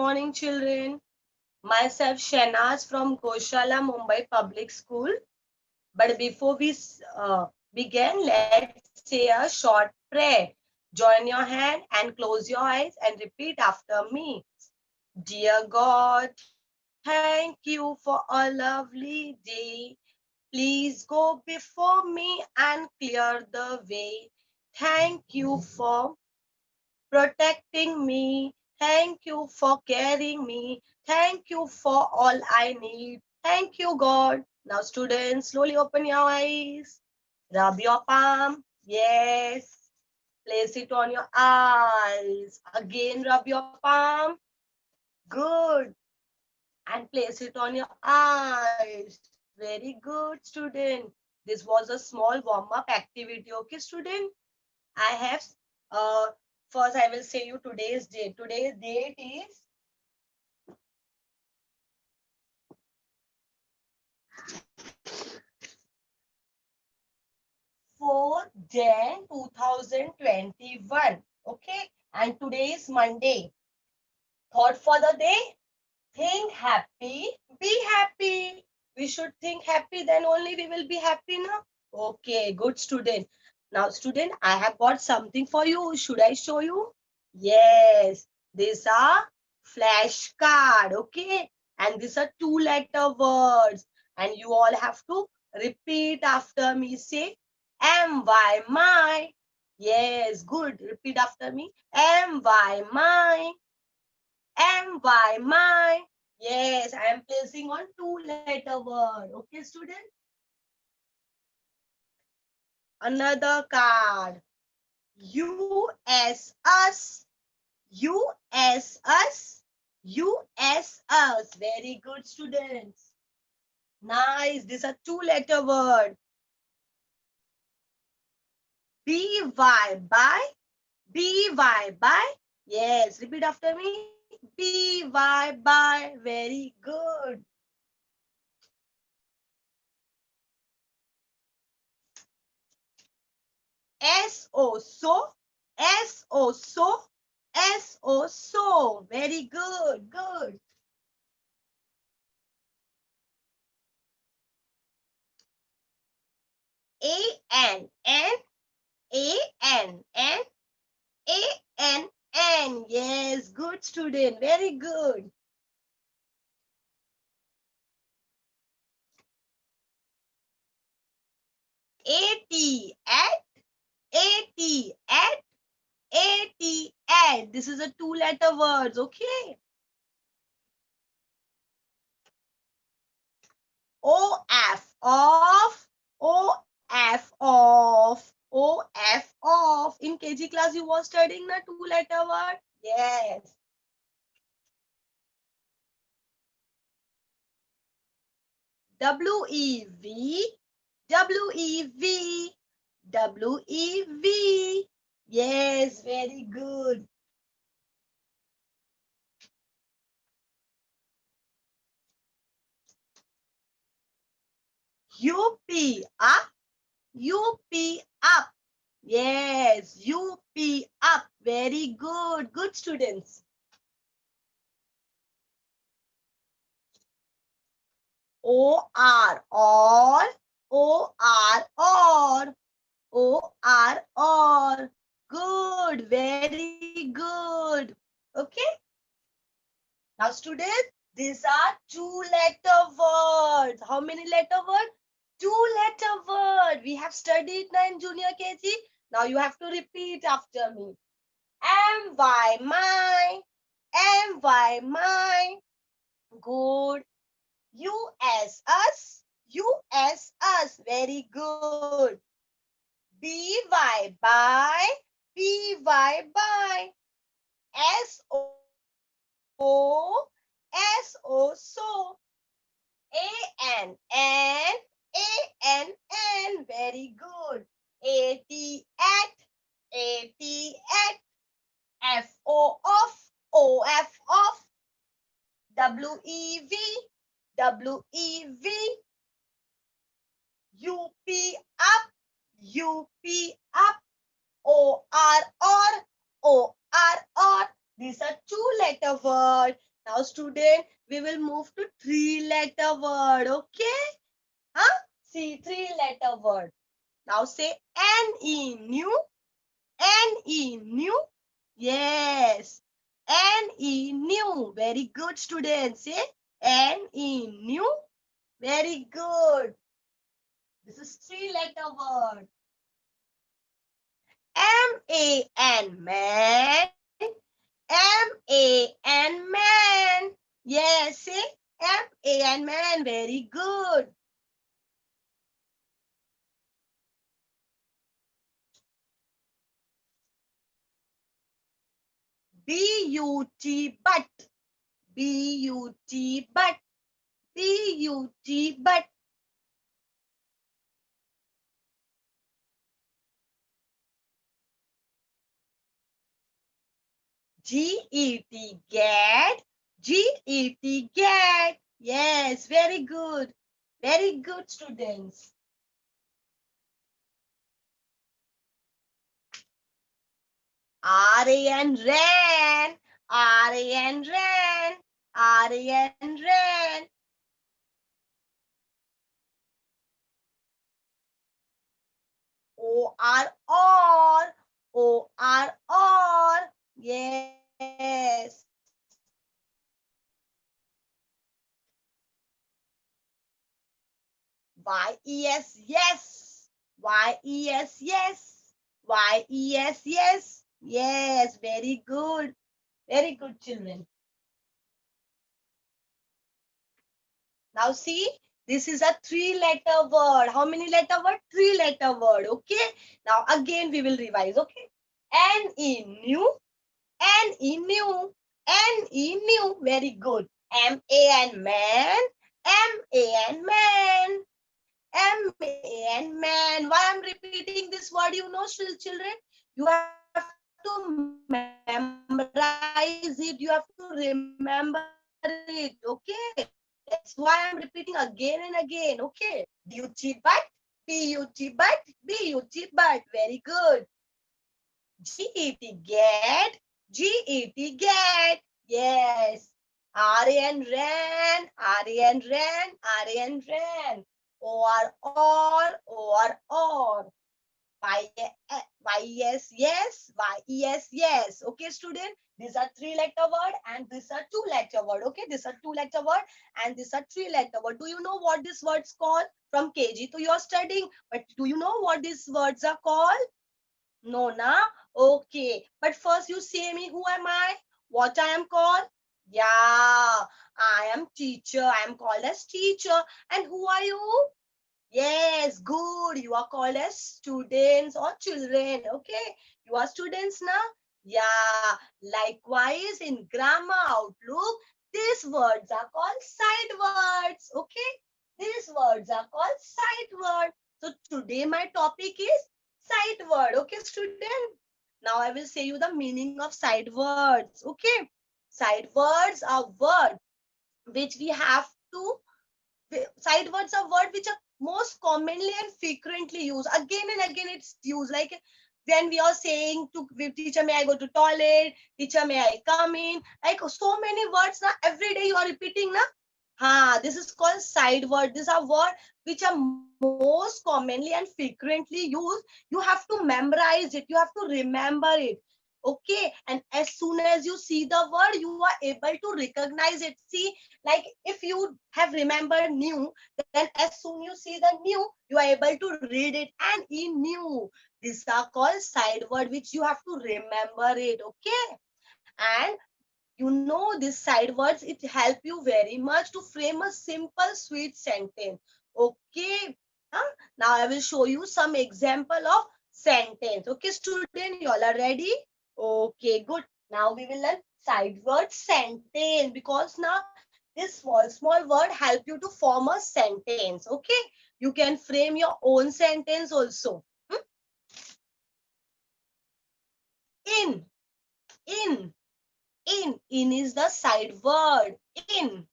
morning, children. Myself, Shenaz from Goshala, Mumbai Public School. But before we begin, let's say a short prayer. Join your hand and close your eyes and repeat after me. Dear God, thank you for a lovely day. Please go before me and clear the way. Thank you for protecting me. Thank you for caring me. Thank you for all I need. Thank you, God. Now, students, slowly open your eyes. Rub your palm. Yes. Place it on your eyes. Again, rub your palm. Good. And place it on your eyes. Very good, student. This was a small warm-up activity. Okay, student? I have uh, first I will say you today's date. Today's date is 4th Jan 2021. Okay, and today is Monday. Thought for the day? Think happy, be happy. We should think happy, then only we will be happy now. Okay, good student. Now, student, I have got something for you. Should I show you? Yes, these are flashcard, okay? And these are two-letter words. And you all have to repeat after me. Say, M-Y, my. Yes, good. Repeat after me. M-Y, my. M-Y, my. Yes, I am placing on two-letter word. Okay, student? Another card. U-S, us. U-S, us. U-S, us. Very good, students. Nice. This is a two-letter word. B-Y, by. B-Y, by. Yes, repeat after me. B-Y, by. Very good. S-O, so. S-O, so. S-O, so. Very good. Good. A-N-N. A-N-N. A-N-N. Yes, good student. Very good. A-T, at. A-T, at. A-T, at. This is a two-letter words, okay? O-F, off. O-F, off. O-F, off. In KG class, you were studying the two-letter word? Yes. W-E-V. W-E-V. W-E-V. Yes, very good. U-P, up. U-P, up. Yes, U-P, up. Very good. Good students. O-R, all. O-R, or. O-R, or. Good. Very good. Okay. Now, students, these are two-letter words. How many letter words? Two-letter word. We have studied now in junior KG. Now you have to repeat after me. M-Y, my. M-Y, my. Good. U-S, us. U-S, us. Very good. B-Y, by. B-Y, by. S-O, S-O, so. A-N-N, A-N-N. Very good. A-T, at. A-T, at. F-O, off. O-F, off. W-E-V. W-E-V. U-P, up. U-P, up. O-R, or. O-R, or. These are two-letter words. Now, student, we will move to three-letter word. Okay? Huh? See, three-letter word. Now say N-E, new. N-E, new. Yes. N-E, new. Very good, students. Say N-E, new. Very good. This is three-letter word. M-A-N, man. M-A-N, man. Yes, say M-A-N, man. Very good. B-U-T, but. B-U-T, but. B-U-T, but. G-E-T, get. G-E-T, get. Yes, very good. Very good, students. R-A-N, ran. R-A-N, ran. R-A-N, ran. O-R, or. O-R, or. Yes. Y-E-S, yes. Y-E-S, yes. Y-E-S, yes. Yes, very good. Very good, children. Now see, this is a three-letter word. How many letter word? Three-letter word. Okay. Now again we will revise. Okay. N-E, new. N-E, new. N-E, new. Very good. M-A-N, man. M-A-N, man. M-A-N, man. Why I'm repeating this word, you know, still children? You have to memorize it. You have to remember it. Okay. That's why I'm repeating again and again. Okay. B-U-T, but. B-U-T, but. B-U-T, but. Very good. G-E-T, get. G-E-T, get. Yes. R-A-N, ran. R-A-N, ran. R-A-N, ran. Or, or. Y-E-S, yes. Y-E-S, yes. Okay, student? These are three-letter word and these are two-letter word. Okay, these are two-letter word and these are three-letter word. Do you know what these words called? From KG to you're studying. But do you know what these words are called? No, na? Okay. But first you say me, who am I? What I am called? Yeah, I am teacher. I am called as teacher. And who are you? Yes, good. You are called as students or children. Okay. You are students now? Yeah. Likewise, in grammar outlook, these words are called side words. Okay. These words are called side words. So today my topic is side word. Okay, student. Now I will say you the meaning of side words. Okay. Side words are words which we have to side words are words which are most commonly and frequently used. Again and again it's used. Like when we are saying to teacher, may I go to toilet? Teacher, may I come in? Like so many words now. Every day you are repeating na. This is called side word. These are words which are most commonly and frequently used. You have to memorize it. You have to remember it. Okay. And as soon as you see the word, you are able to recognize it. See, like if you have remembered new, then as soon you see the new, you are able to read it and in new. These are called side word which you have to remember it. Okay. And you know these side words, it help you very much to frame a simple sweet sentence. Okay. Now I will show you some example of sentence. Okay, student, you all are ready? Okay, good. Now we will learn side word sentence because now this small word help you to form a sentence. Okay, you can frame your own sentence also. In, in, in is the side word. In.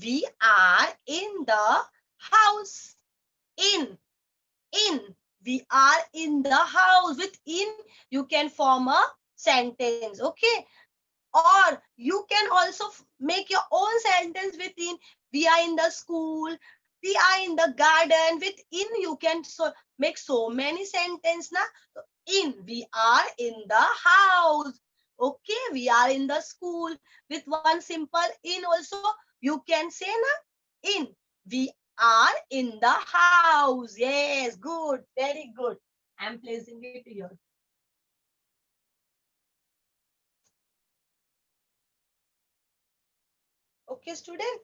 We are in the house. In. We are in the house. With in, you can form a sentence. Okay. Or you can also make your own sentence within. We are in the school, we are in the garden. Within you can make so many sentences na. In, we are in the house. Okay, we are in the school. With one simple in also you can say na, in, we are in the house. Yes, good, very good. I'm placing it here. Okay, student.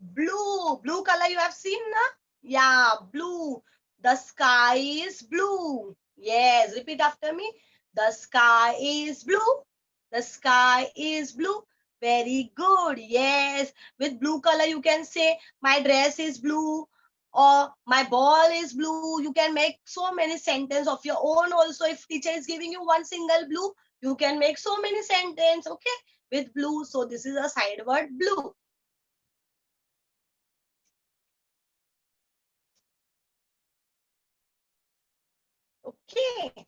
Blue color you have seen na? Yeah, blue. The sky is blue. Yes, repeat after me. The sky is blue. The sky is blue. Very good. Yes, with blue color you can say my dress is blue or my ball is blue. You can make so many sentences of your own also. If teacher is giving you one single blue, you can make so many sentences, okay, with blue. So this is a side word, blue. Okay.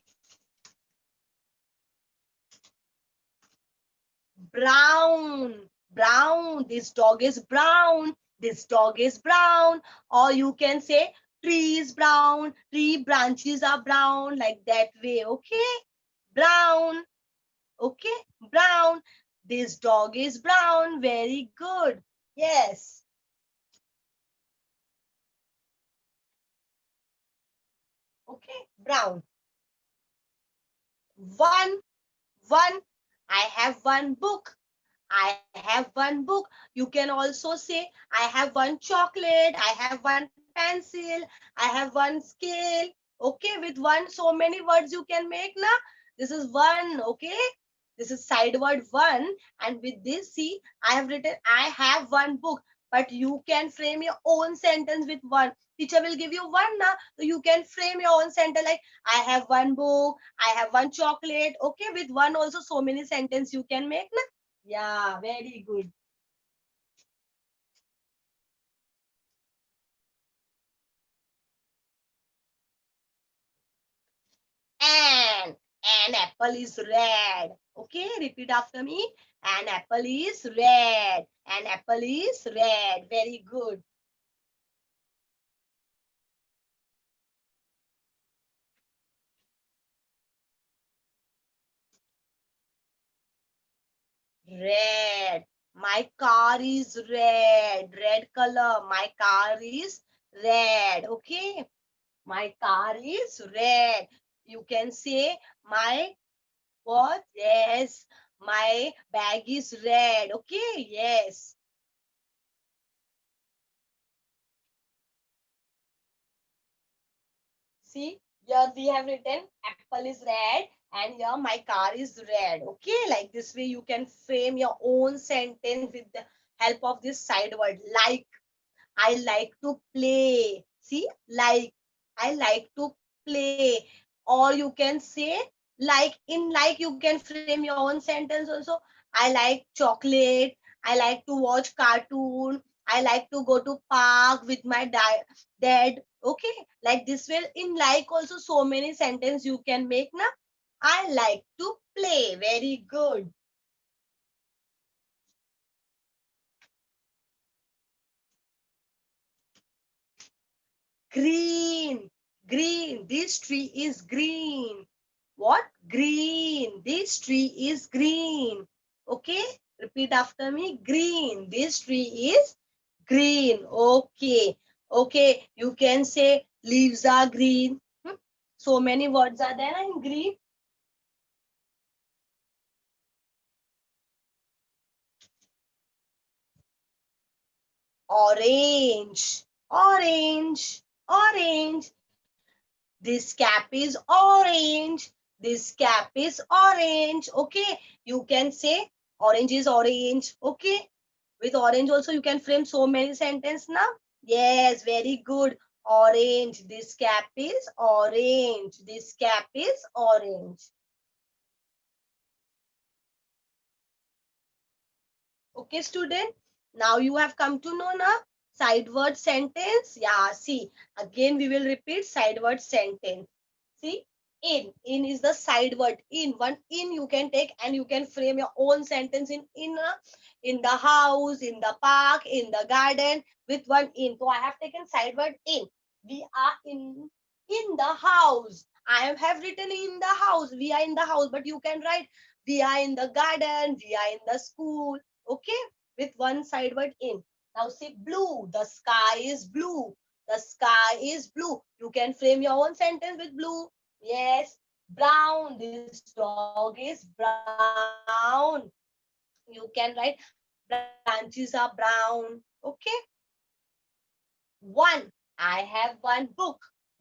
Brown, brown. This dog is brown. This dog is brown. Or you can say tree is brown. Tree branches are brown, like that way. Okay. Brown. Okay. Brown. This dog is brown. Very good. Yes. Okay. Brown. One. One. I have one book. I have one book. You can also say, I have one chocolate, I have one pencil, I have one scale. Okay, with one, so many words you can make na. This is one, okay? This is side word one. And with this, see, I have written, I have one book. But you can frame your own sentence with one. Teacher will give you one na. So you can frame your own sentence like, I have one book, I have one chocolate. Okay, with one also, so many sentences you can make na. Yeah, very good. And an apple is red. Okay, repeat after me. An apple is red. An apple is red. Very good. Red. My car is red. Red color. My car is red. Okay. My car is red. You can say my what? Yes. My bag is red. Okay. Yes. See, here we have written apple is red and here my car is red. Okay, like this way you can frame your own sentence with the help of this side word. Like, I like to play. See, like, I like to play. Or you can say, like you can frame your own sentence also. I like chocolate. I like to watch cartoon. I like to go to park with my dad. Okay, like this way in like also so many sentence you can make na. I like to play. Very good. Green, green. This tree is green. What? Green. This tree is green. Okay? Repeat after me. Green. This tree is green. Okay. Okay. You can say leaves are green. So many words are there in green. Orange. Orange. Orange. This cap is orange. This cap is orange. Okay. You can say orange is orange. Okay. With orange also you can frame so many sentences now. Yes, very good. Orange. This cap is orange. This cap is orange. Okay, student. Now you have come to know na side word sentence. Yeah, see. Again we will repeat side word sentence. See. In is the side word. In, one in you can take and you can frame your own sentence in the house, in the park, in the garden with one in. So I have taken side word in. We are in the house. I have written in the house. We are in the house, but you can write we are in the garden, we are in the school. Okay, with one side word in. Now say blue. The sky is blue. The sky is blue. You can frame your own sentence with blue. Yes. Brown. This dog is brown. You can write branches are brown. Okay. One. I have one book.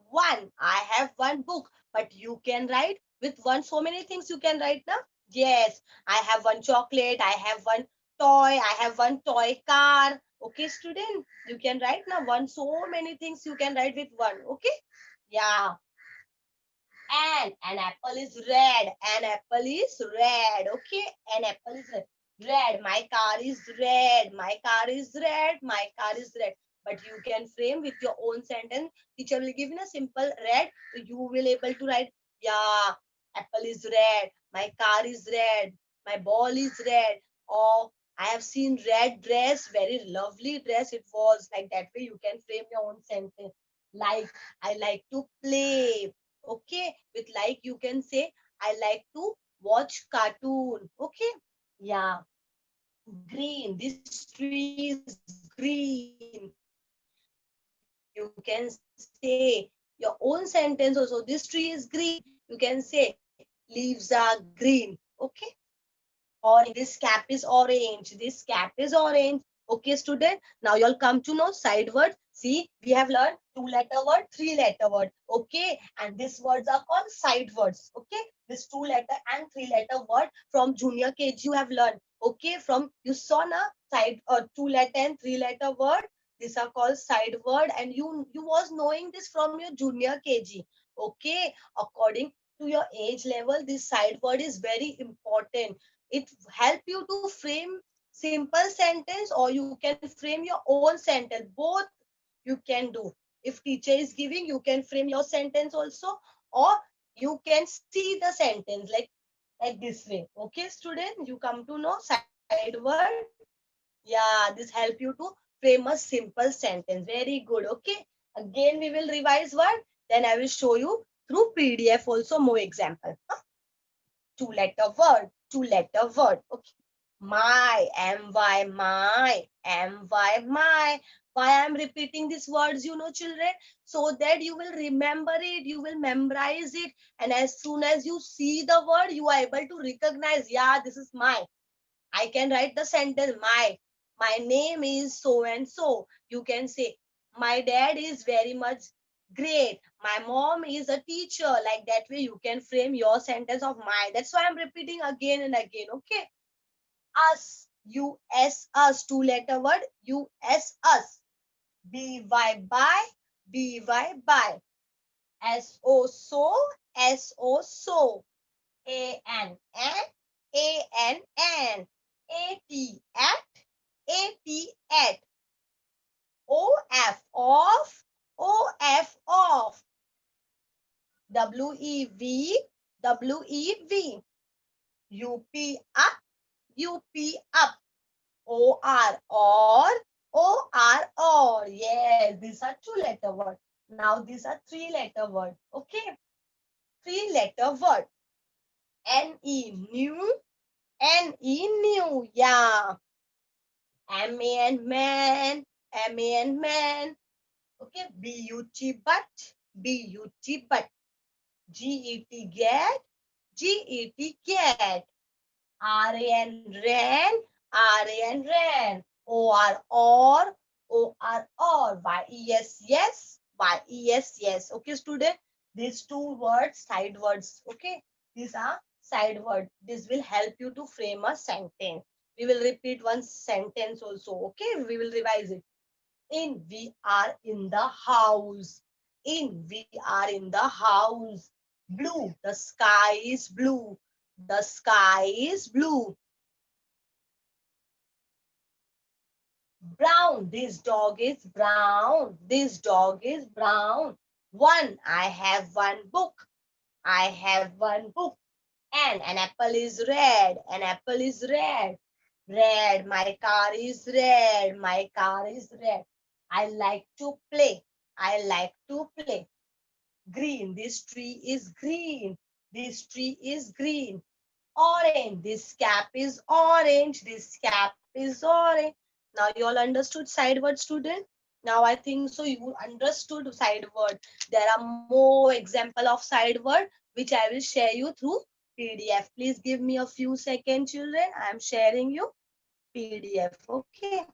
One. I have one book. But you can write with one so many things you can write now. Yes. I have one chocolate. I have one toy. I have one toy car. Okay, student. You can write now one so many things you can write with one. Okay. Yeah. An apple is red. An apple is red. Okay. An apple is red. Red. My car is red. My car is red. My car is red. But you can frame with your own sentence. Teacher will give you a simple red. So you will able to write, yeah, apple is red. My car is red. My ball is red. Or I have seen red dress. Very lovely dress it was. Like that way you can frame your own sentence. Like, I like to play. Okay, with like you can say I like to watch cartoon. Okay, yeah. Green, this tree is green. You can say your own sentence also, this tree is green. You can say leaves are green. Okay, or this cap is orange. This cap is orange. Okay, student. Now you all come to know side word. See, we have learned 2-letter word, 3-letter word. Okay, and these words are called side words. Okay, this 2-letter and 3-letter word from junior KG you have learned. Okay, from you saw na side 2-letter and 3-letter word. These are called side word, and you was knowing this from your junior KG. Okay, according to your age level, this side word is very important. It help you to frame simple sentence or you can frame your own sentence. Both you can do. If teacher is giving, you can frame your sentence also, or you can see the sentence like this way. Okay, student, you come to know side word. Yeah, this help you to frame a simple sentence. Very good. Okay, again we will revise word, then I will show you through PDF also more example. Two-letter word, two-letter word. Okay. My, my. Why I'm repeating these words, children, so that you will remember it, you will memorize it, and as soon as you see the word, you are able to recognize, yeah, this is my. I can write the sentence, my name is so and so. You can say, my dad is very much great. My mom is a teacher. Like that way, you can frame your sentence of my. That's why I'm repeating again and again. Okay. Us, U-S, us, two-letter word, U-S, us. B-Y, by, B-Y, by. S-O, so, S-O, so. A-N, and, A-N, and. A-T, at, A-T, at. O-F, off, O-F, off. W-E-V, W-E-V. U-P, up, U-P, up. O-R, or, O-R, or. Yes, these are two-letter word. Now these are three-letter word. Okay, three-letter word. N-E, new, N-E, new. Yeah. M-A-N, man, M-A-N, man. Okay, B-U-T, but, B-U-T, but. G-E-T, get, G-E-T, get. R-A-N, ran, R-A-N, ran. O-R, or, O-R, or. Y-E-S, yes, Y-E-S, yes. Okay, student, these two words, side words, okay? These are side words. This will help you to frame a sentence. We will repeat one sentence also, okay? We will revise it. We are in the house. We are in the house. Blue, the sky is blue. The sky is blue. Brown, this dog is brown. This dog is brown. One, I have one book. I have one book. An apple is red. An apple is red. Red. My car is red. My car is red. I like to play. I like to play. Green. This tree is green. This tree is green. Orange. This cap is orange. This cap is orange. Now you all understood side word, student? Now I think so you understood side word. There are more example of side word which I will share you through PDF. Please give me a few seconds, children. I am sharing you PDF. Okay.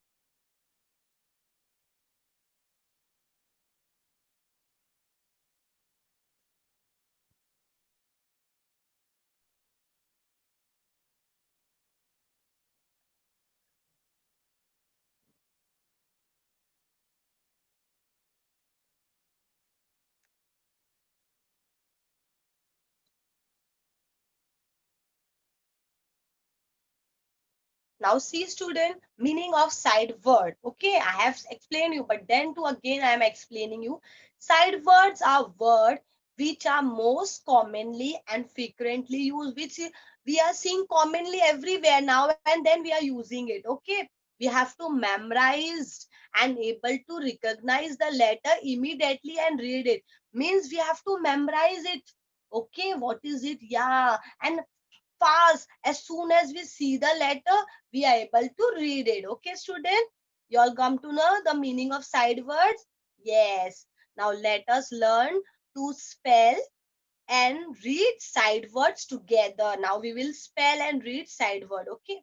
Now see student, meaning of side word. Okay, I have explained you, but then to again I am explaining you. Side words are words which are most commonly and frequently used, which we are seeing commonly everywhere now and then we are using it. Okay, we have to memorize and able to recognize the letter immediately and read it. Means we have to memorize it. Okay, what is it? Yeah, and fast. As soon as we see the letter, we are able to read it. Okay, student? You all come to know the meaning of side words? Yes. Now let us learn to spell and read side words together. Now we will spell and read side word. Okay.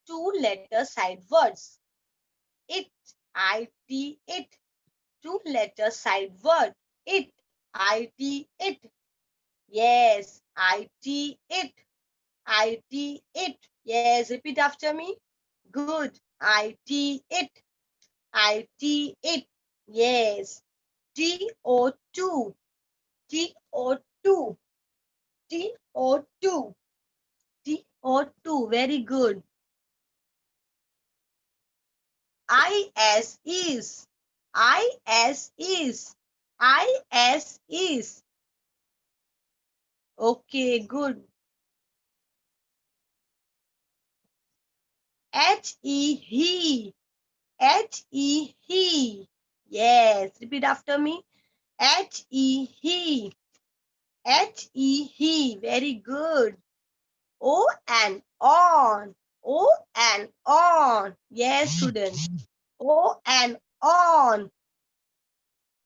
Two letter side words. It, it, it. Two letter side word. It, it. Yes, it. it. Yes, repeat after me. Good. it. it. Yes. TO2. TO2. TO2. TO2. Very good. IS is. IS is. IS is. Okay, good. He. He. Yes, repeat after me. He. He. Very good. O and on. O and on. Yes, students. O and on.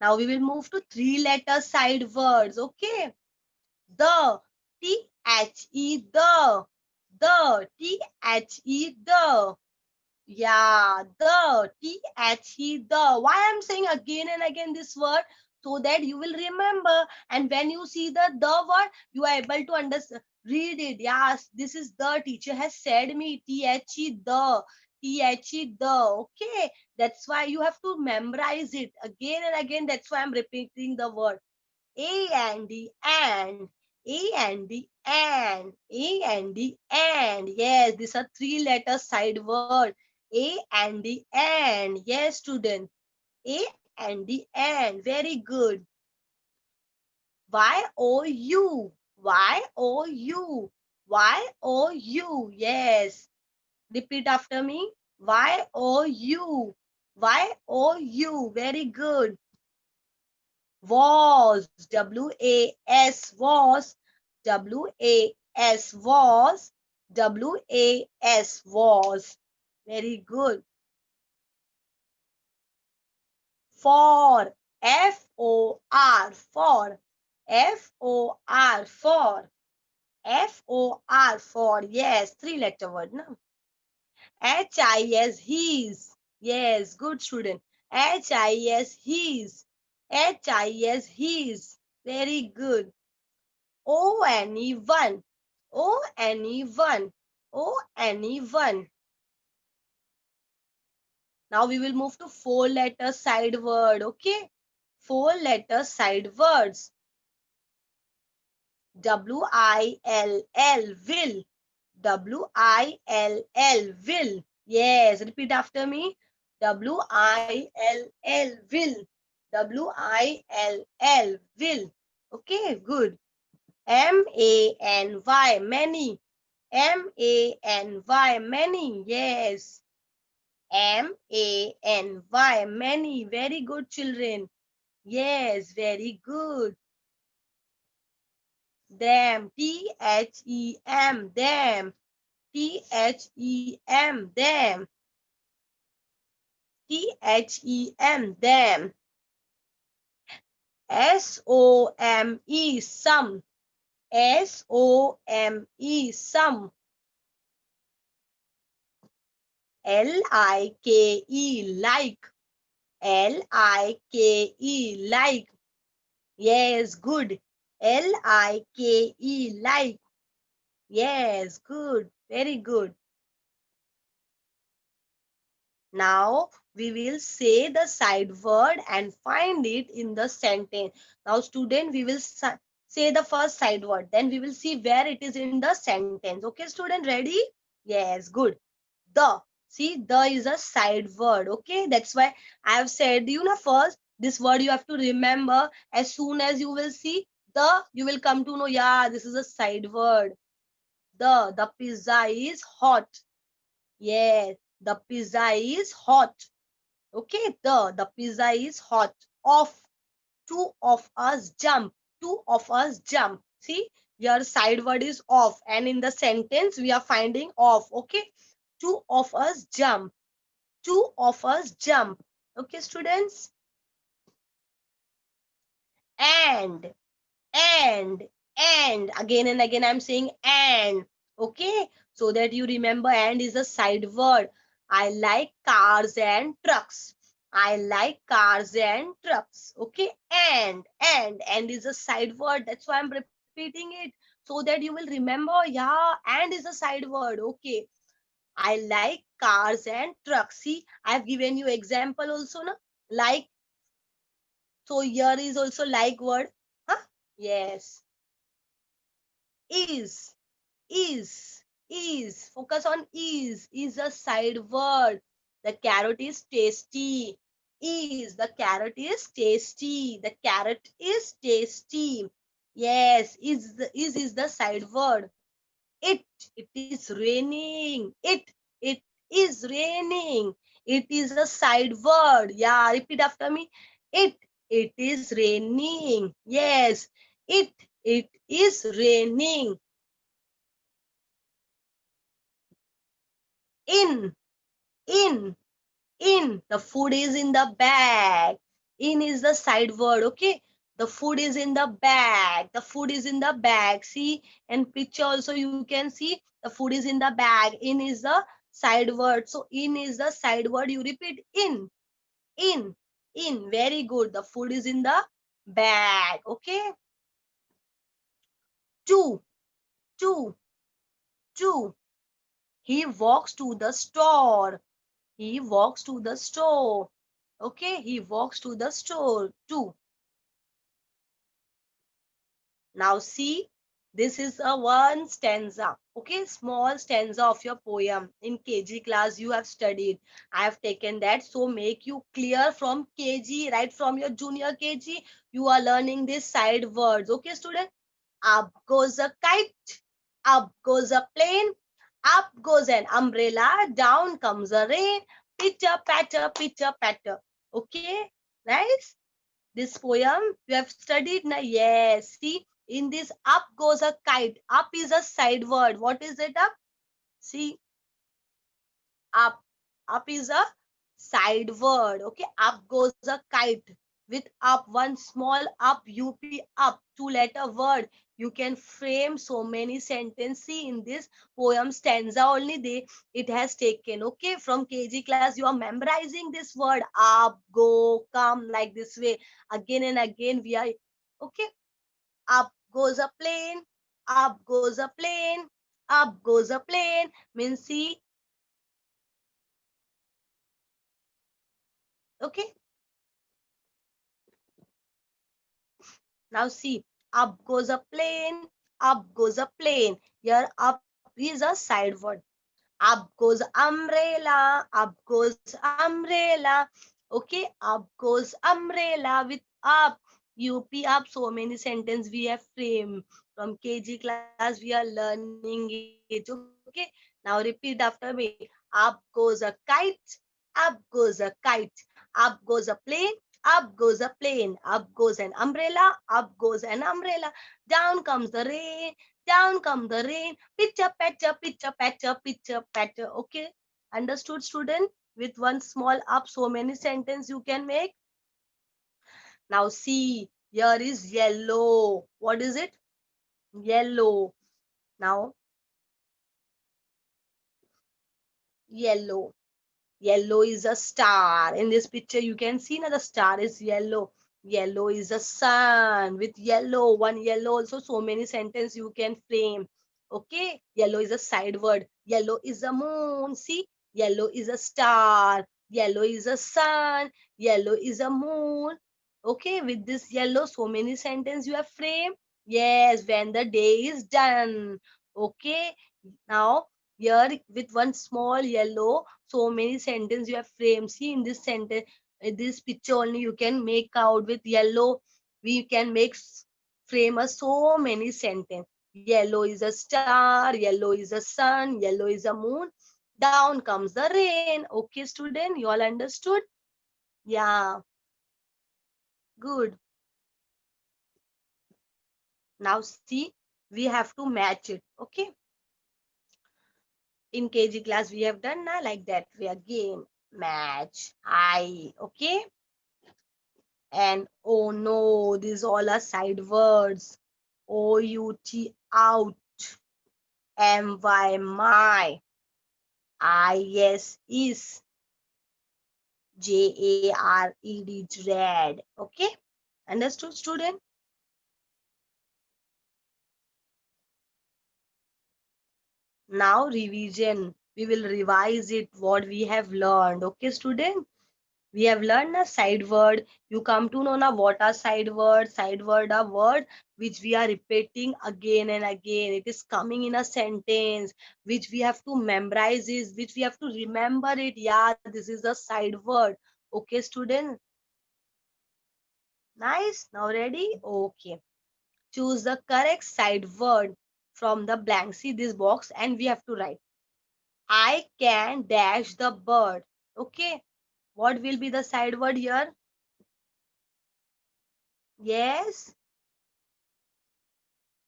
Now we will move to three letter side words. Okay. The. THE. The. The. Yeah, the the. Why I'm saying again and again this word? So that you will remember. And when you see the word, you are able to understand. Read it. Yes, this is the teacher has said me. The. The. Okay. That's why you have to memorize it again and again. That's why I'm repeating the word. A and D and. A and D and. A and D and. Yes, these are three letter side word. A and the and. Yes, student. A and the and. Very good. YOU. YOU. YOU. Yes. Repeat after me. YOU. YOU. Very good. Was. WAS. Was. WAS. Was. WAS. Was. Very good. For. FOR. For. FOR. For. FOR. For. Yes, three letter word. No? HIS. His. Yes, good student. HIS. His. HIS. His. Very good. ONE1. ONE1. ONE1. Now we will move to four letter side word. Okay. Four letter side words. WILL. Will. WILL. Will. Yes. Repeat after me. WILL. Will. WILL. Will. Okay, good. M-A-N-Y, many. M-A-N-Y, many. Yes. M-A-N-Y, many. Very good, children. Yes, very good. Them. T-H-E-M, them. T-H-E-M, them. T-H-E-M, them. S-O-M-E, some. S-O-M-E, some. L-I-K-E, like. L-I-K-E, like. Yes, good. L-I-K-E, like. Yes, good. Very good. Now we will say the side word and find it in the sentence. Now student, we will say the first side word. Then we will see where it is in the sentence. Okay student, ready? Yes, good. The. See, the is a side word. Okay, that's why I have said you know first this word you have to remember. As soon as you will see the, you will come to know, yeah, this is a side word. The pizza is hot. Yes, the pizza is hot. Okay, the pizza is hot. Off. Two of us jump. Two of us jump. See, your side word is off, and in the sentence we are finding off. Okay, two of us jump. Two of us jump. Okay, students. And and and again and again I'm saying and. Okay, so that you remember, and is a side word. I like cars and trucks. I like cars and trucks. Okay, and is a side word. That's why I'm repeating it, so that you will remember. Yeah, and is a side word. Okay, I like cars and trucks. See, I've given you example also, na, like. So here is also like word. Huh? Yes. Is, is, is. Focus on is. Is a side word. The carrot is tasty. Is. The carrot is tasty. The carrot is tasty. Yes. Is the side word. It. It is raining. It is raining. It is a side word. Yeah. Repeat after me. It. It is raining. Yes. It. It is raining. In, in, in. The food is in the bag. In is the side word, okay? The food is in the bag. The food is in the bag. See, and picture also you can see the food is in the bag. In is the side word. So in is the side word. You repeat in, in, in. Very good. The food is in the bag. Okay. Two, two, two. He walks to the store. He walks to the store. Okay, he walks to the store too. Now see, this is a one stanza. Okay, small stanza of your poem. In KG class you have studied. I have taken that. So make you clear from KG, right from your junior KG. You are learning these side words. Okay, student? Up goes a kite. Up goes a plane. Up goes an umbrella. Down comes a rain. Pitter patter, pitter patter. Okay, nice. This poem you have studied now. Yes, see, in this up goes a kite. Up is a side word. What is it up? See, up. Up is a side word. Okay, up goes a kite. With up, one small up, up, two-letter word. You can frame so many sentences. See, in this poem stanza only it has taken. Okay, from KG class you are memorizing this word up, go, come, like this way. Again and again we are, okay. Up goes a plane, up goes a plane, up goes a plane. Means see, okay. Now see, up goes a plane, up goes a plane. Here up is a side word. Up goes umbrella, up goes umbrella. Okay, up goes umbrella with up. UP up so many sentences we have framed. From KG class we are learning it. Okay. Now repeat after me. Up goes a kite. Up goes a kite. Up goes a plane. Up goes a plane. Up goes an umbrella. Up goes an umbrella. Down comes the rain. Down comes the rain. Pitcher, patcher, pitcher, patcher, pitcher, patter. Okay. Understood, student? With one small up, so many sentences you can make. Now see, here is yellow. What is it? Yellow. Now, yellow. Yellow is a star. In this picture, you can see now the star is yellow. Yellow is a sun. With yellow, one yellow also, so many sentences you can frame. Okay, yellow is a side word. Yellow is a moon. See, yellow is a star. Yellow is a sun. Yellow is a moon. Okay, with this yellow, so many sentences you have framed. Yes, when the day is done. Okay, now here with one small yellow, so many sentences you have framed. See in this sentence, in this picture only you can make out with yellow. We can make frame a so many sentence. Yellow is a star, yellow is a sun, yellow is a moon. Down comes the rain. Okay, student, you all understood? Yeah, good. Now see, we have to match it. Okay. In KG class we have done now like that. We again match I. Okay. And oh no, these all are side words. OUT out. MY my. IS is. JARED red. Okay. Understood, student? Now revision. We will revise it what we have learned. Okay, student? We have learned a side word. You come to know now what are side words. Side word are word which we are repeating again and again. It is coming in a sentence which we have to memorize is which we have to remember it. Yeah, this is a side word. Okay, student. Nice. Now ready? Okay. Choose the correct side word from the blank. See this box and we have to write. I can dash the bird. Okay. What will be the side word here? Yes.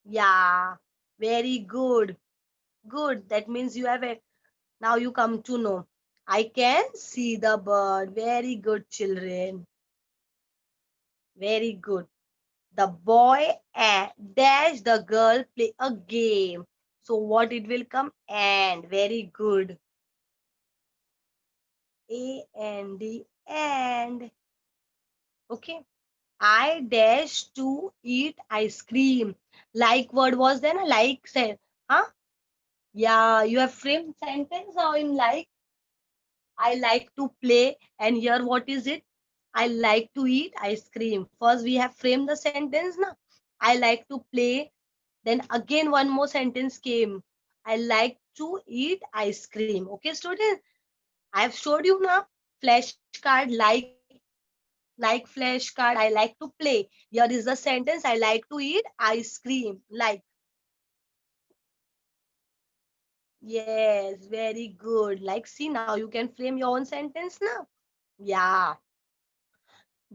Yeah, very good. Good. That means you have a now you come to know. I can see the bird. Very good, children. Very good. The boy and dash the girl play a game. So what it will come? And very good. A-N-D and okay. I dash to eat ice cream. Like word was there? Like said. Huh? Yeah, you have framed sentence or in like I like to play and here what is it? I like to eat ice cream. First we have framed the sentence now. I like to play. Then again one more sentence came. I like to eat ice cream. Okay, student? I have showed you now. Flashcard like flashcard. I like to play. Here is the sentence. I like to eat ice cream. Like yes, very good. Like see now you can frame your own sentence now. Yeah.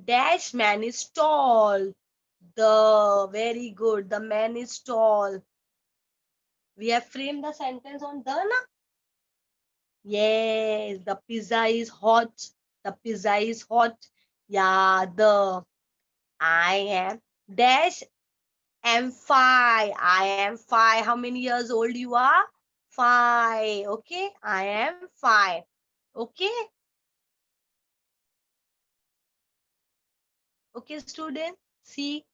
Dash man is tall. The very good. The man is tall. We have framed the sentence on the na? Yes, the pizza is hot. The pizza is hot. Yeah, the I am dash am five. I am five. How many years old you are? Five. Okay, I am five. Okay, okay, student. See,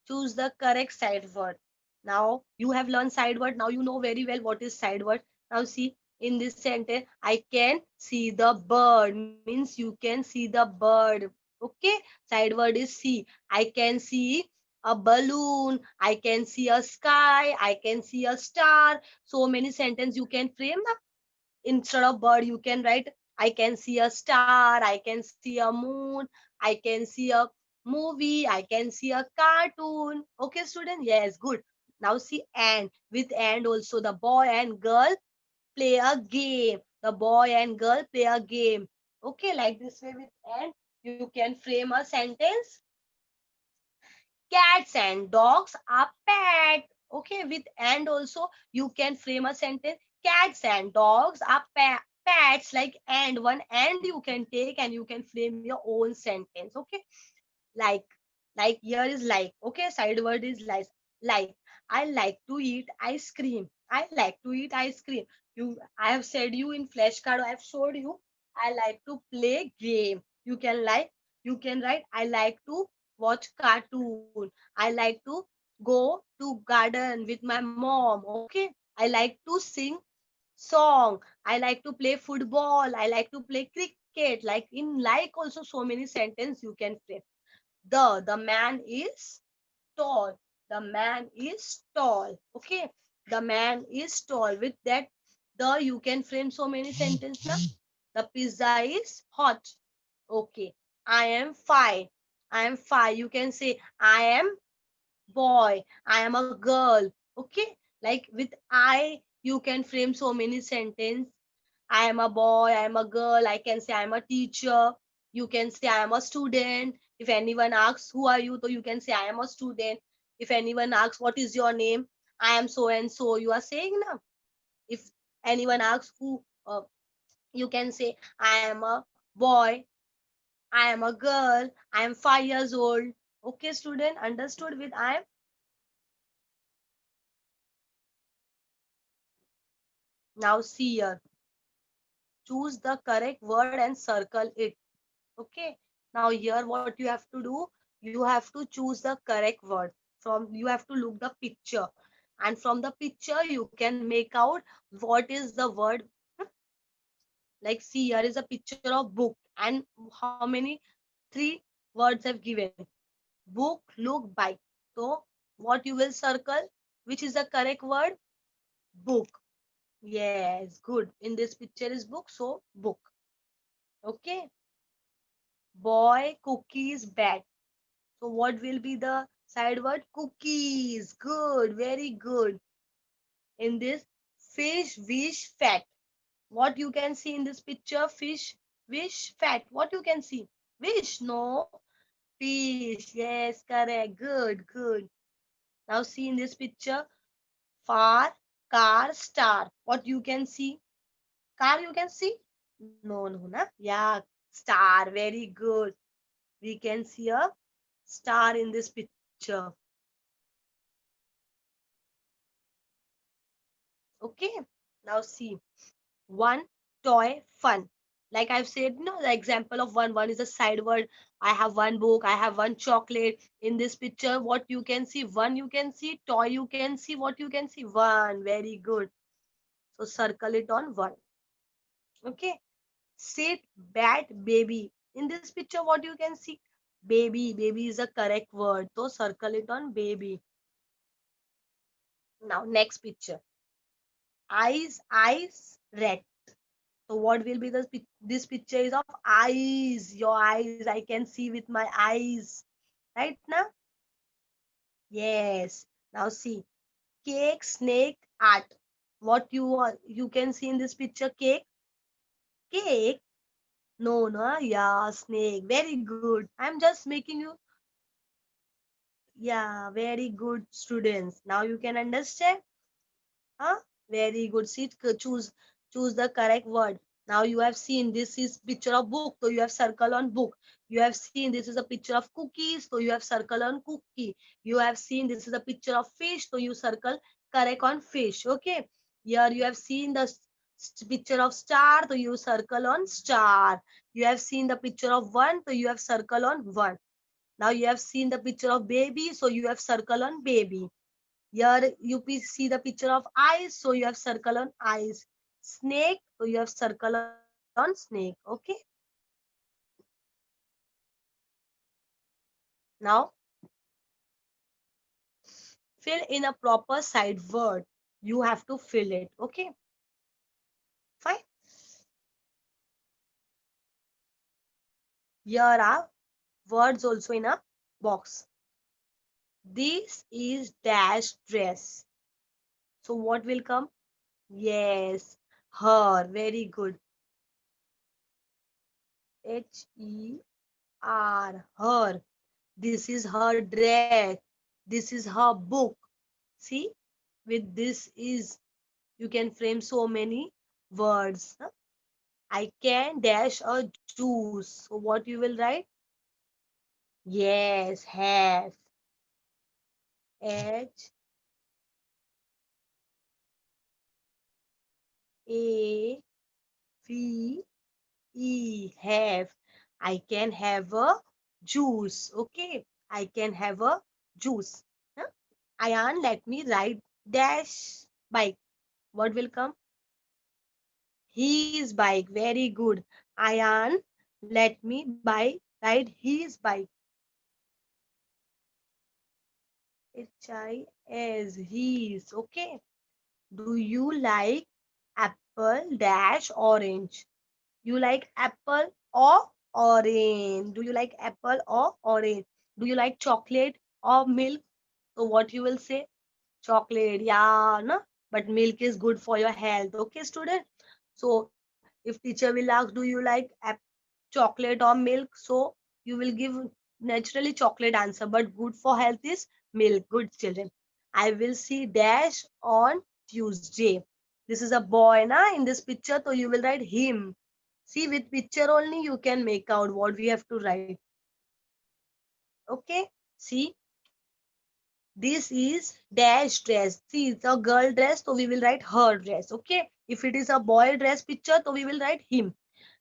choose the correct side word. Now you have learned side word. Now you know very well what is side word. Now see in this sentence, I can see the bird means you can see the bird. Okay, side word is see. I can see a balloon. I can see a sky. I can see a star. So many sentences you can frame. Instead of bird you can write I can see a star, I can see a moon, I can see a movie, I can see a cartoon. Okay, student? Yes, good. Now see and. With and also the boy and girl play a game. The boy and girl play a game. Okay, like this way with and you can frame a sentence. Cats and dogs are pet. Okay, with and also you can frame a sentence. Cats and dogs are pets. Like and one and you can take and you can frame your own sentence. Okay, like here is like. Okay, side word is like. I like to eat ice cream. I like to eat ice cream. I have said you in flashcard. I have showed you. I like to play game. You can write. I like to watch cartoon. I like to go to garden with my mom. Okay, I like to sing song. I like to play football. I like to play cricket. Like in like also so many sentence you can frame. The man is tall. The man is tall. Okay, the man is tall. With that the you can frame so many sentences now. The pizza is hot. Okay, I am fine. I am fine. You can say I am boy. I am a girl. Okay, like with I you can frame so many sentences. I am a boy, I am a girl, I can say I am a teacher, you can say I am a student. If anyone asks, who are you? So you can say I am a student. If anyone asks, what is your name? I am so and so. You are saying now. If anyone asks you can say I am a boy, I am a girl, I am 5 years old. Okay, student, understood with I am? Now see here. Choose the correct word and circle it. Okay, now here what you have to do, you have to choose the correct word. From you have to look the picture, and from the picture you can make out what is the word. Like see, here is a picture of book, and how many? Three words have given: book, look, bike. So what you will circle, which is the correct word? Book. Yes, good. In this picture is book, so book. Okay, boy, cookies, bat. So what will be the side word? Cookies. Good. Very good. In this fish, wish, fat. What you can see in this picture? Fish, wish, fat. What you can see? Wish. No. Fish. Yes, correct. Good. Good. Now see in this picture. Far, car, star. What you can see? Car you can see? No, no, na? Yeah. Star. Very good. We can see a star in this picture. Okay, now see. One, toy, fun. Like I've said, no, the example of one is a side word. I have one book, I have one chocolate. In this picture, what you can see? One you can see, toy you can see, what you can see? One. Very good. So circle it on one. Okay. Sit, bat, baby. In this picture, what you can see? Baby. Baby is a correct word. So circle it on baby. Now next picture. Eyes, red. So what will be this picture is of eyes. Your eyes, I can see with my eyes. Right now? Yes. Now see. Cake, snake, art. What you can see in this picture? Cake. Cake. No, no. Yeah, snake. Very good. I'm just making you. Yeah, very good students. Now you can understand. Huh? Very good. See, choose the correct word. Now you have seen this is picture of book, so you have circle on book. You have seen this is a picture of cookies, so you have circle on cookie. You have seen this is a picture of fish, so you circle correct on fish. Okay. Here you have seen the picture of star, so you circle on star. You have seen the picture of one, so you have circle on one. Now you have seen the picture of baby, so you have circle on baby. Here you see the picture of eyes, so you have circle on eyes. Snake, so you have circle on snake. Okay. Now fill in a proper side word. You have to fill it. Okay. Fine. Here are words also in a box. This is dash dress. So what will come? Yes, her. Very good. Her. Her. This is her dress. This is her book. See, with this is you can frame so many words. I can dash a juice. So what you will write? Yes, have. H A V E have. I can have a juice. Okay. I can have a juice. Huh? Ayan, let me write dash bike. What will come? His bike. Very good. Ayan, let me ride his bike. His. His. Okay. Do you like apple dash orange? You like apple or orange? Do you like apple or orange? Do you like chocolate or milk? So what you will say? Chocolate, yeah, no? But milk is good for your health. Okay, student? So if teacher will ask, do you like chocolate or milk? So you will give naturally chocolate answer, but good for health is milk. Good children. I will see dash on Tuesday. This is a boy, na? In this picture, so you will write him. See, with picture only you can make out what we have to write. Okay, see, this is dash dress. See, it's a girl dress, so we will write her dress. Okay, if it is a boy dress picture, so we will write him.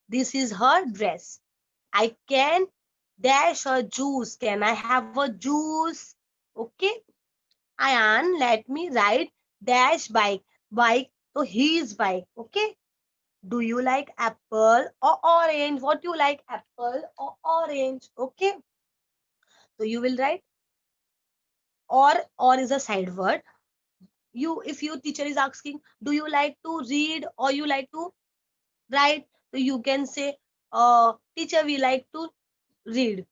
This is her dress. I can dash a juice. Can I have a juice? Okay, Ayan, let me ride dash bike. Bike, so his bike. Okay, do you like apple or orange? What you like, apple or orange? Okay, so you will write or is a side word. You, if your teacher is asking, do you like to read or you like to write? So you can say, teacher, we like to read.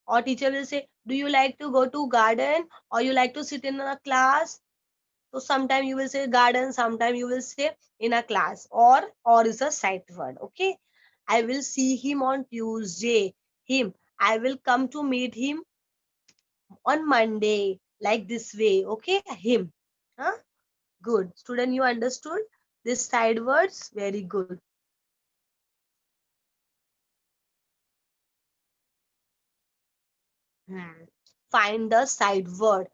Or teacher will say, do you like to go to garden or you like to sit in a class? So sometime you will say garden, sometime you will say in a class. Or is a sight word. Okay. I will see him on Tuesday. Him. I will come to meet him on Monday. Like this way. Okay. Him. Huh? Good. Student, you understood? This side words? Very good. Hmm. Find the side word.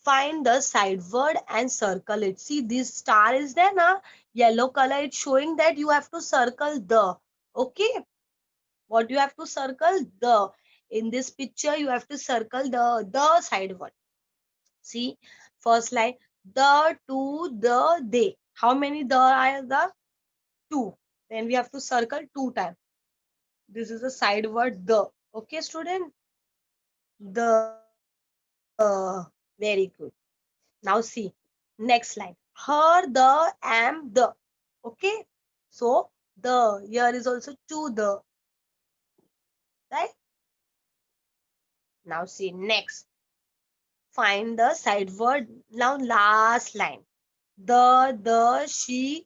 Find the side word and circle it. See, this star is there na? Yellow color, it's showing that you have to circle the. Okay. What you have to circle? The. In this picture, you have to circle the side word. See, first line, the, to, the, they. How many the are the? Two. Then we have to circle two times. This is the side word the. Okay, student? The. Very good. Now see, next line. Her, the, am, the. Okay. So the here is also to the. Right? Now see next. Find the side word. Now last line. The, she,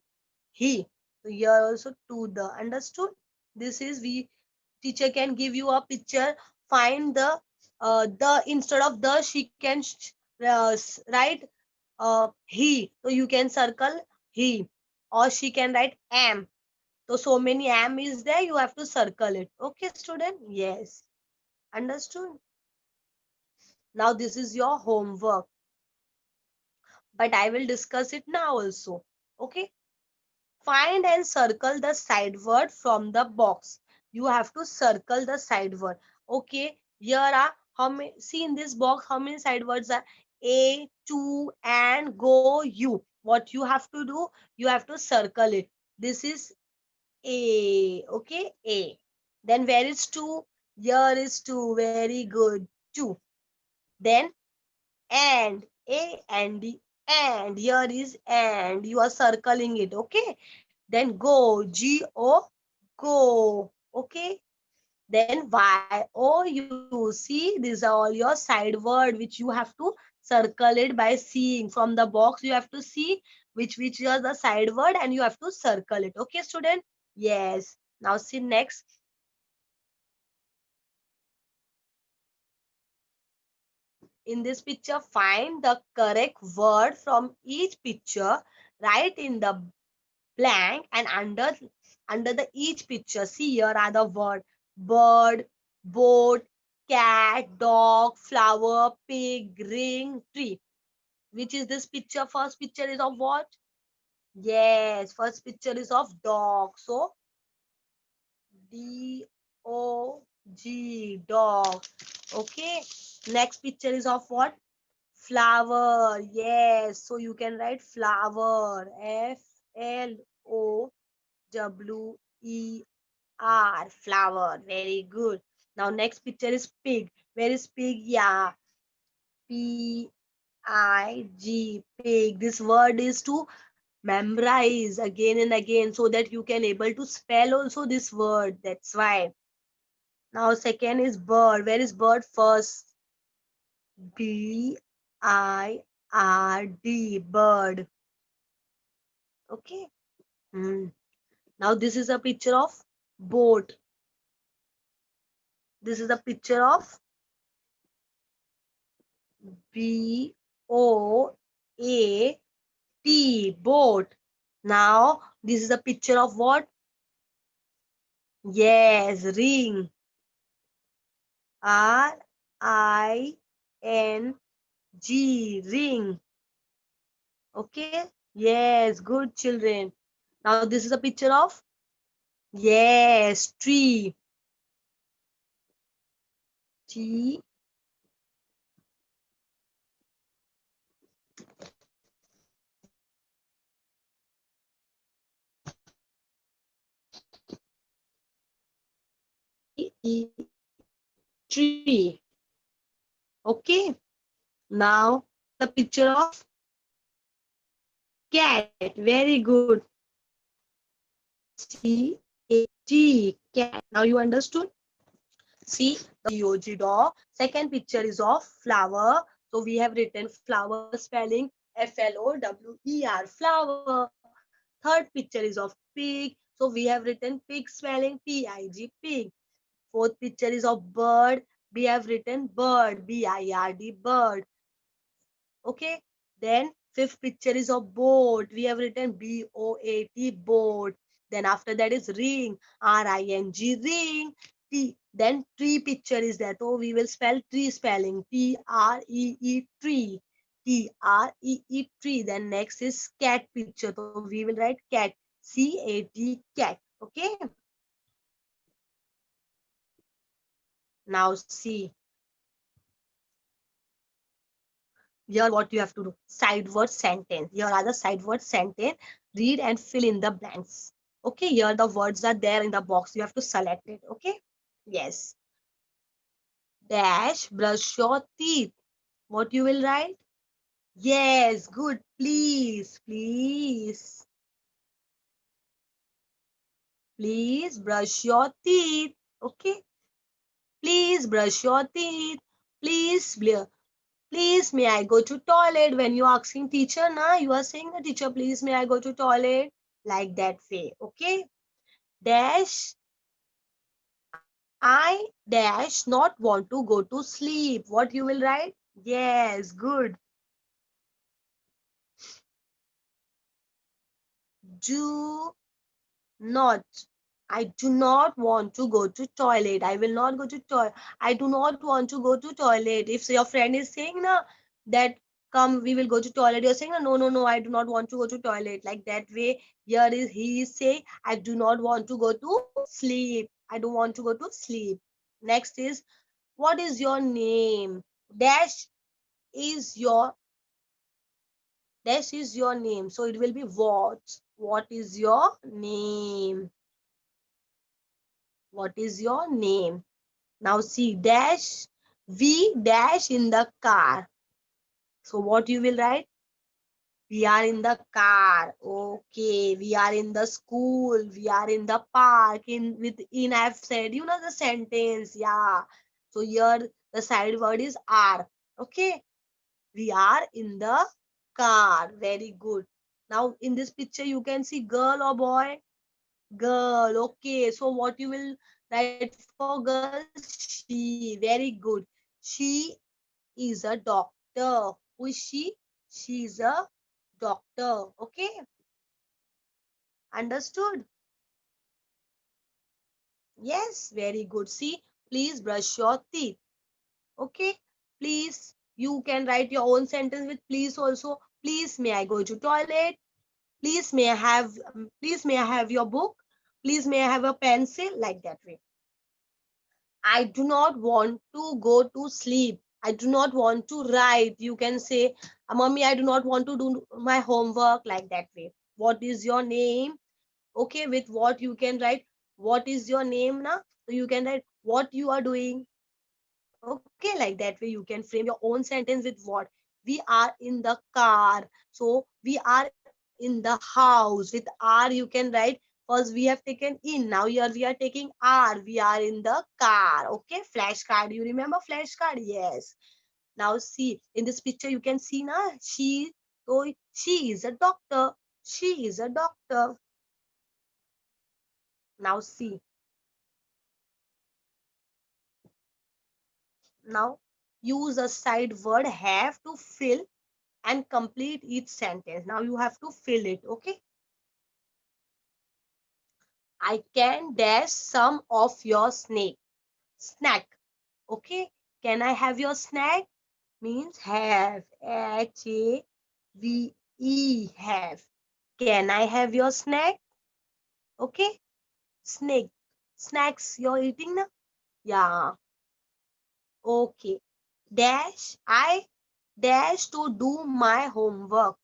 he. So here also to the. Understood? This is we teacher can give you a picture. Find the instead of the she can write he. So you can circle he, or she can write am. So many am is there, you have to circle it. Okay, student? Yes. Understood? Now this is your homework, but I will discuss it now also. Okay? Find and circle the side word from the box. You have to circle the side word. Okay, here are how many, see in this box how many side words are? A, to, and, go, you. What you have to do? You have to circle it. This is A. Okay, A. Then where is to? Here is to. Very good. To. Then and. A and D. And here is and. You are circling it. Okay. Then go. Go. Go. Okay. Then YOU. See, these are all your side word which you have to circle it by seeing. From the box, you have to see which is the side word and you have to circle it. Okay, student? Yes. Now see next. In this picture, find the correct word from each picture. Write in the blank and under the each picture. See, here are the word: bird, boat, cat, dog, flower, pig, ring, tree. Which is this picture? First picture is of what? Yes, first picture is of dog. So DOG, dog. Okay. Next picture is of what? Flower. Yes. So you can write flower. FLOWER. Flower. Very good. Now next picture is pig. Where is pig? Yeah. PIG. Pig. This word is to memorize again and again so that you can able to spell also this word. That's why. Now second is bird. Where is bird? First? BIRD. Bird. Okay. Hmm. Now this is a picture of boat. This is a picture of BOAT. Boat. Now this is a picture of what? Yes, ring. RING. Ring. Okay. Yes, good children. Now this is a picture of, yes, tree. T. Tree. Okay. Now the picture of cat. Very good. CAT. Cat. Now you understood? See the DOG, dog. Second picture is of flower. So we have written flower spelling FLOWER. Flower. Third picture is of pig. So we have written pig spelling PIG. Pig. Fourth picture is of bird. We have written bird. BIRD. Bird. Okay. Then fifth picture is of boat. We have written BOAT. Boat. Then after that is ring. RING. Ring. T. Then tree picture is there. So we will spell tree spelling TREE. Tree. TREE. Then next is cat picture. So we will write cat. CAT. Cat. Okay. Now see. Here what you have to do. Side word sentence. Here are the side word sentence. Read and fill in the blanks. Okay, here the words are there in the box. You have to select it. Okay. Yes. Dash, brush your teeth. What you will write? Yes, good. Please, please, please brush your teeth. Okay. Please brush your teeth. Please, please, may I go to toilet? When you are asking teacher, na, you are saying the teacher, please, may I go to toilet? Like that way, okay? Dash, I dash not want to go to sleep. What you will write? Yes, good. Do not. I do not want to go to toilet. I will not go to toilet. I do not want to go to toilet. If your friend is saying na that come we will go to toilet, you're saying no no no I do not want to go to toilet. Like that way, here is he is saying I do not want to go to sleep. I don't want to go to sleep. Next is what is your name? Dash is your name. So it will be what? What is your name? What is your name? Now see dash, we dash in the car. So what you will write? We are in the car. Okay. We are in the school. We are in the park. In I've said, the sentence. Yeah. So here the side word is are. Okay. We are in the car. Very good. Now in this picture you can see girl or boy? Girl. Okay. So what you will write for girl? She. Very good. She is a doctor. Who is she? She is a doctor. Okay. Understood? Yes. Very good. See, please brush your teeth. Okay. Please, you can write your own sentence with please also. Please, may I go to toilet? Please may I have your book? Please may I have a pencil? Like that way. I do not want to go to sleep. I do not want to write. You can say, Mommy, I do not want to do my homework, like that way. What is your name? Okay, with what you can write, what is your name now? So you can write what you are doing. Okay, like that way you can frame your own sentence with what? We are in the car. So we are in the house. With are you can write first we have taken in. Now here we are taking are. We are in the car. Okay, flashcard. You remember flashcard? Yes. Now see in this picture you can see na she is a doctor. She is a doctor. Now see. Now use a side word have to fill and complete each sentence. Now you have to fill it. Okay. I can dash some of your snack. Okay. Can I have your snack? Means have. Have. Can I have your snack? Okay. Snake. Snacks you're eating now? Yeah. Okay. Dash. I dash to do my homework.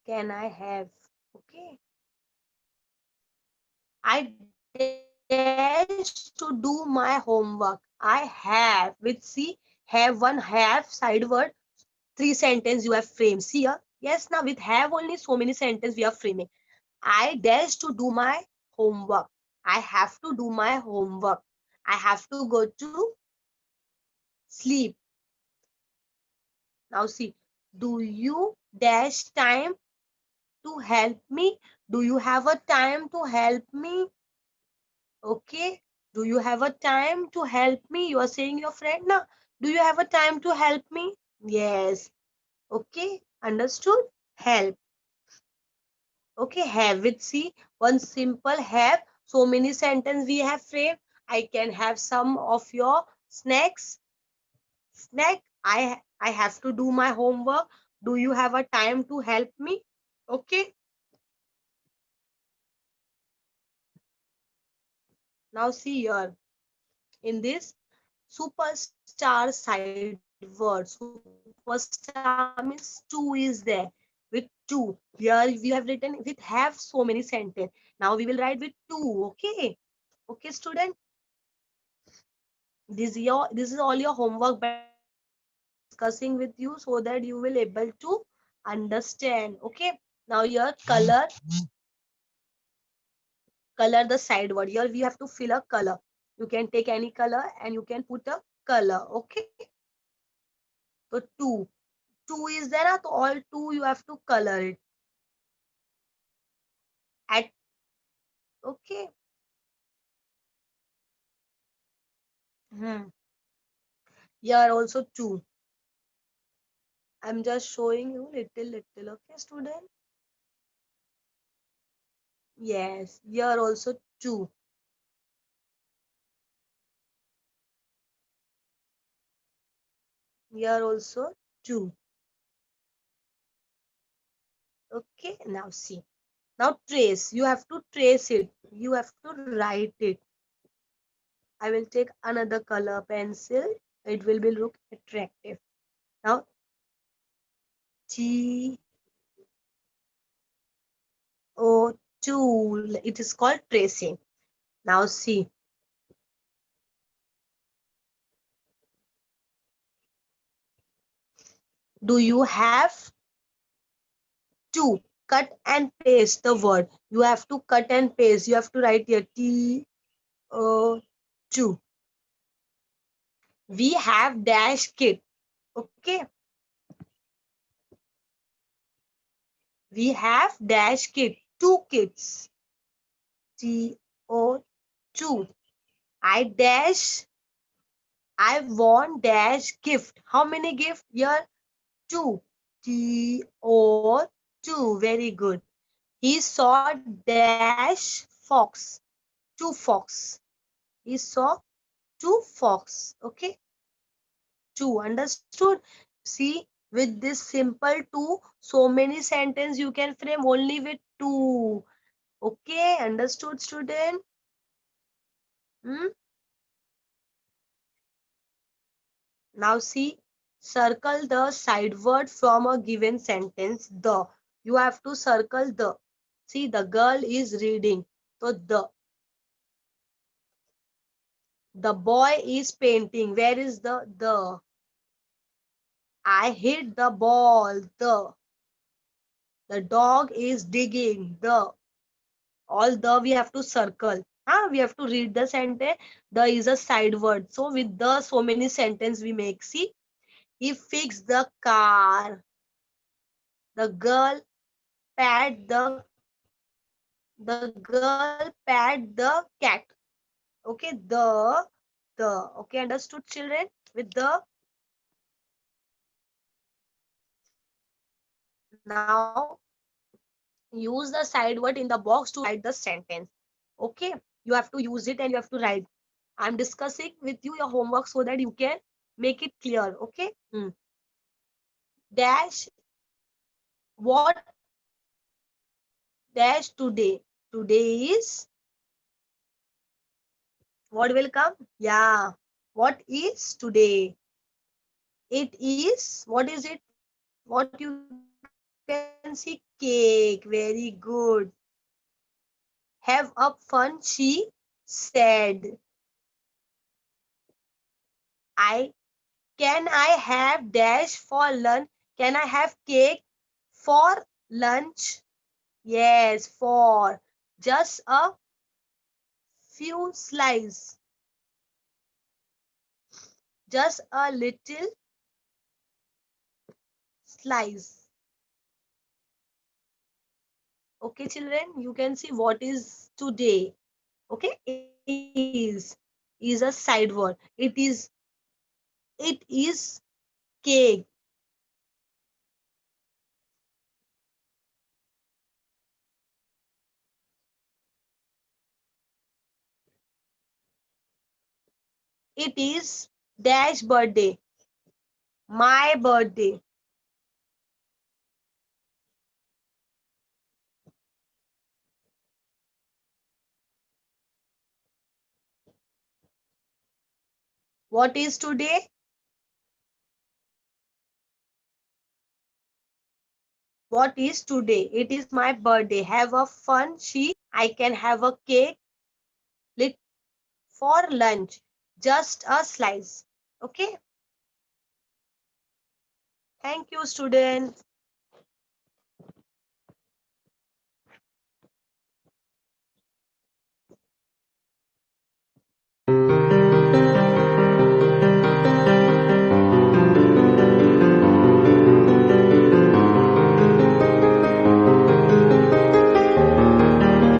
Can I have? Okay. I dash to do my homework. I have. With see, have one have side word. Three sentence you have framed. See here. Yes, now with have only so many sentences we are framing. I dash to do my homework. I have to do my homework. I have to go to sleep. Now see, do you dash time to help me? Do you have a time to help me? Okay. Do you have a time to help me? You are saying your friend now. Do you have a time to help me? Yes. Okay. Understood? Help. Okay. Have with see. One simple have. So many sentences we have framed. I can have some of your snacks. Snack. I have to do my homework. Do you have a time to help me? Okay. Now see here. In this superstar side word. Superstar means two is there. With two. Here we have written with have so many sentences. Now we will write with two. Okay. Okay, student. This is all your homework, but I'm discussing with you so that you will able to understand. Okay. Now here color the side word. Here we have to fill a color. You can take any color and you can put a color. Okay. So two is there, so all two you have to color it. At okay. Hmm. Here also two. I'm just showing you little. Okay, student. Yes. Here also two. Here also two. Okay. Now see. Now trace. You have to trace it. You have to write it. I will take another color pencil. It will be look attractive. Now T O two. It is called tracing. Now see. Do you have to cut and paste the word? You have to cut and paste. You have to write here T-O-2. We have dash kit. Okay. We have dash kit. 2 kids. T-O-2. I want dash gift. How many gift? Here 2. T-O-2. Very good. He saw dash fox. 2 fox. He saw 2 fox. Okay. 2. Understood? See, with this simple 2, so many sentences you can frame only with 2. Okay. Understood, student? Hmm? Now see, circle the side word from a given sentence. The. You have to circle the. See, the girl is reading. So the. The boy is painting. Where is the? The. I hit the ball. The. The dog is digging. The. All the we have to circle. We have to read the sentence. The is a side word. So with the so many sentences we make. See, he fixed the car. The girl pat the girl pat the cat. Okay, okay, understood, children? With the now use the side word in the box to write the sentence. Okay, you have to use it and you have to write. I'm discussing with you your homework so that you can make it clear. Okay. Dash what dash today. Today is what will come? Yeah. What is today? It is, what is it? What you can see? Cake. Very good. Have a fun, she said. I Can I have dash for lunch? Can I have cake for lunch? Yes, for just a few slices. Just a little slice. Okay, children, you can see what is today. Okay, is a side word. It is cake. It is dash birthday. My birthday. What is today? What is today? It is my birthday. Have a fun. I can have a cake lit for lunch. Just a slice. Okay. Thank you, student.